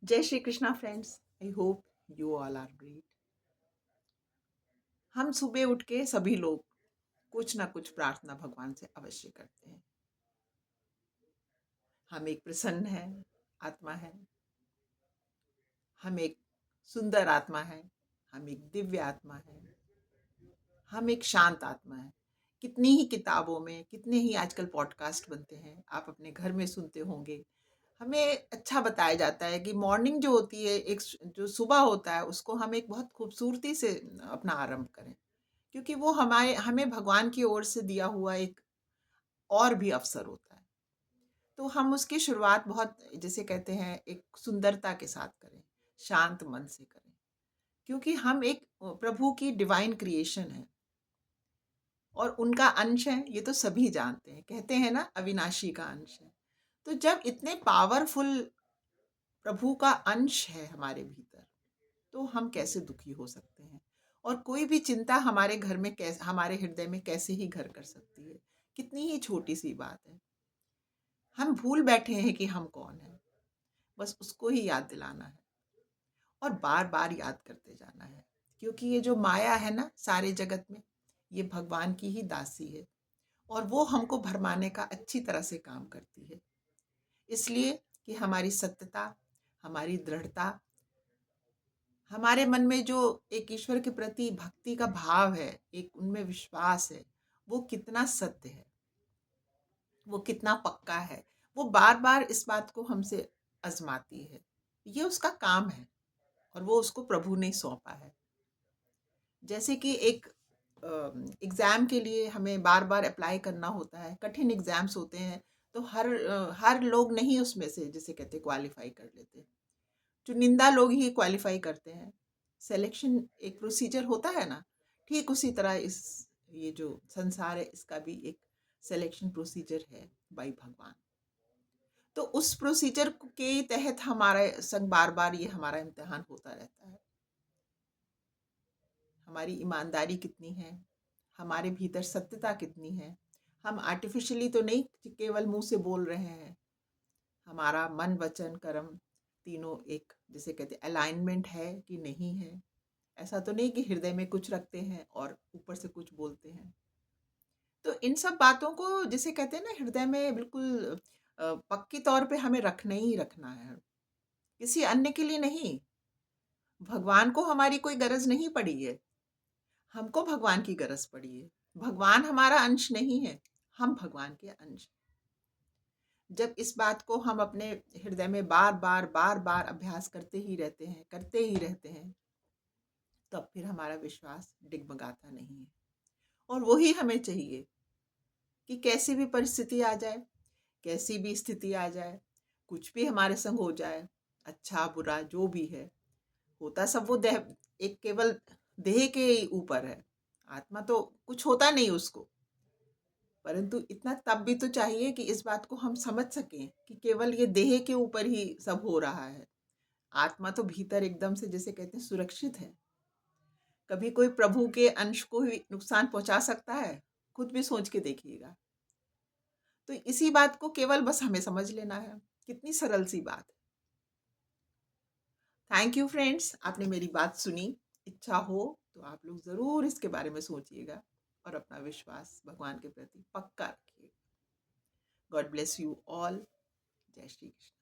जय Shri Krishna friends. I hope you all are great. हम सुबह उठ के सभी लोग कुछ ना कुछ प्रार्थना भगवान से अवश्य करते हैं। हम एक प्रसन्न है आत्मा है, हम एक सुंदर आत्मा है, हम एक दिव्य आत्मा है, हम एक शांत आत्मा है। कितनी ही किताबों में, कितने ही आजकल पॉडकास्ट बनते हैं, आप अपने घर में सुनते होंगे। हमें अच्छा बताया जाता है कि मॉर्निंग जो होती है, जो सुबह होता है, उसको हम एक बहुत खूबसूरती से अपना आरंभ करें, क्योंकि वो हमारे हमें भगवान की ओर से दिया हुआ एक और भी अवसर होता है। तो हम उसकी शुरुआत बहुत, जिसे कहते हैं, एक सुंदरता के साथ करें, शांत मन से करें, क्योंकि हम एक प्रभु की डिवाइन क्रिएशन है और उनका अंश है। ये तो सभी जानते हैं, कहते हैं ना, अविनाशी का अंश है। तो जब इतने पावरफुल प्रभु का अंश है हमारे भीतर, तो हम कैसे दुखी हो सकते हैं? और कोई भी चिंता हमारे घर में कैसे, हमारे हृदय में कैसे ही घर कर सकती है? कितनी ही छोटी सी बात है। हम भूल बैठे हैं कि हम कौन हैं। बस उसको ही याद दिलाना है और बार बार याद करते जाना है, क्योंकि ये जो माया है ना सारे जगत में, ये भगवान की ही दासी है और वो हमको भरमाने का अच्छी तरह से काम करती है। इसलिए कि हमारी सत्यता, हमारी दृढ़ता, हमारे मन में जो एक ईश्वर के प्रति भक्ति का भाव है, एक उनमें विश्वास है, वो कितना सत्य है, वो कितना पक्का है। वो बार बार इस बात को हमसे आजमाती है। ये उसका काम है और वो उसको प्रभु ने सौंपा है। जैसे कि एक एग्ज़ाम के लिए हमें बार बार अप्लाई करना होता है, कठिन एग्ज़ाम्स होते हैं, तो हर लोग नहीं उसमें से, जिसे कहते, क्वालिफाई कर लेते। चुनिंदा लोग ही क्वालिफाई करते हैं। सिलेक्शन एक प्रोसीजर होता है ना, ठीक उसी तरह इस ये जो संसार है, इसका भी एक सिलेक्शन प्रोसीजर है बाई भगवान। तो उस प्रोसीजर के तहत हमारे संग बार बार ये हमारा इम्तिहान होता रहता है। हमारी ईमानदारी कितनी है, हमारे भीतर सत्यता कितनी है। हम आर्टिफिशियली तो नहीं केवल मुंह से बोल रहे हैं। हमारा मन वचन कर्म तीनों एक, जिसे कहते, अलाइनमेंट है कि नहीं है। ऐसा तो नहीं कि हृदय में कुछ रखते हैं और ऊपर से कुछ बोलते हैं। तो इन सब बातों को, जिसे कहते हैं ना, हृदय में बिल्कुल पक्की तौर पे हमें रखना ही रखना है, किसी अन्य के लिए नहीं। भगवान को हमारी कोई गरज नहीं पड़ी है, हमको भगवान की गरज पड़ी है। भगवान हमारा अंश नहीं है, हम भगवान के अंश। जब इस बात को हम अपने हृदय में बार बार अभ्यास करते ही रहते हैं, तब फिर हमारा विश्वास डिगमगाता नहीं है। और वही हमें चाहिए कि कैसी भी परिस्थिति आ जाए, कैसी भी स्थिति आ जाए, कुछ भी हमारे संग हो जाए, अच्छा बुरा जो भी है, होता सब वो देह, एक केवल देह के ही ऊपर है। आत्मा तो कुछ होता नहीं उसको। परंतु इतना तब भी तो चाहिए कि इस बात को हम समझ सकें कि केवल ये देह के ऊपर ही सब हो रहा है। आत्मा तो भीतर एकदम से, जैसे कहते हैं, सुरक्षित है। कभी कोई प्रभु के अंश को ही नुकसान पहुंचा सकता है? खुद भी सोच के देखिएगा। तो इसी बात को केवल बस हमें समझ लेना है। कितनी सरल सी बात है। थैंक यू फ्रेंड्स, आपने मेरी बात सुनी। इच्छा हो तो आप लोग ज़रूर इसके बारे में सोचिएगा और अपना विश्वास भगवान के प्रति पक्का रखिएगा। God bless you all. जय श्री कृष्ण।